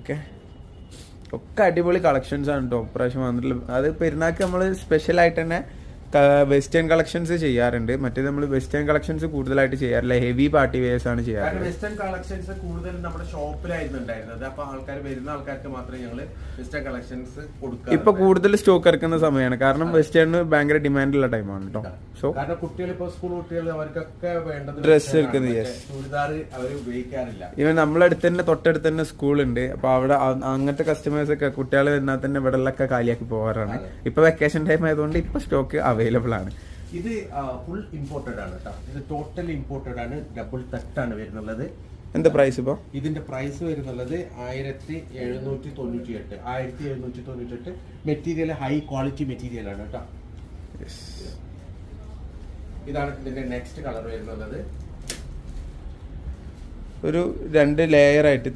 Okay, ഒക്കെ അടിപൊളി collections ആണ് കേട്ടോ ഇപ്രാവശ്യം വന്നിട്ടുള്ളത്. അത് പെരുന്നാൾക്ക് നമ്മൾ സ്പെഷ്യലായിട്ട് തന്നെ വെസ്റ്റേൺ കളക്ഷൻസ് ചെയ്യാറുണ്ട്. മറ്റേത് നമ്മൾ വെസ്റ്റേൺ കളക്ഷൻസ് കൂടുതലായിട്ട് ചെയ്യാറില്ല, ഹെവി പാർട്ടി വെയേഴ്സ് ആണ് ചെയ്യാറ്. വെസ്റ്റേൺ കളക്ഷൻസ് കൂടുതൽ നമ്മുടെ ഷോപ്പിലായിരുന്നു ഉണ്ടായിരുന്നത്. അപ്പൊ ആൾക്കാർ വരുന്ന ആൾക്കാർക്ക് മാത്രമേ ഞങ്ങൾ വെസ്റ്റേൺ കളക്ഷൻസ് കൊടുക്കുക. ഇപ്പൊ കൂടുതൽ സ്റ്റോക്ക് ഇറക്കുന്ന സമയമാണ്, കാരണം വെസ്റ്റേണിന് ഭയങ്കര ഡിമാൻഡുള്ള ടൈമാണ് കേട്ടോ. സോ കാരണം കുട്ടികൾ ഇപ്പൊ സ്കൂൾ കുട്ടികൾ അവർക്കൊക്കെ വേണ്ടത് ഡ്രസ്സ് എടുക്കുന്നത്, ചുരിദാർ അവർ ഉപയോഗിക്കാറില്ല. ഇവൻ നമ്മളടുത്ത് തന്നെ തൊട്ടടുത്ത് തന്നെ സ്കൂളുണ്ട്. അപ്പൊ അവിടെ അങ്ങനത്തെ കസ്റ്റമേഴ്സ് ഒക്കെ കുട്ടികൾ വന്നാൽ തന്നെ ഇവിടെയൊക്കെ കാലിയാക്കി പോകാറാണ്. ഇപ്പൊ വെക്കേഷൻ ടൈം ആയതുകൊണ്ട് ഇപ്പൊ സ്റ്റോക്ക് അവൈലബിൾ ആണ്. ഇത് ഫുൾ ഇമ്പോർട്ടഡ് ആണ് കേട്ടോ. ഇത് ടോട്ടൽ ഇമ്പോർട്ടഡ് ആണ്. ഡബിൾ തട്ടാണ് വരുന്നുള്ളത്. എന്താ പ്രൈസ് ഇപ്പൊ? ഇതിന്റെ പ്രൈസ് വരുന്നുള്ളത് 1798. 1798. മെറ്റീരിയൽ ഹൈ ക്വാളിറ്റി മെറ്റീരിയൽ ആണ് കേട്ടോ. ഇതാണ് ഇതിന്റെ നെക്സ്റ്റ് കളർ വരുന്നുള്ളത്. ഒരു 2 ലെയർ ആയിട്ട്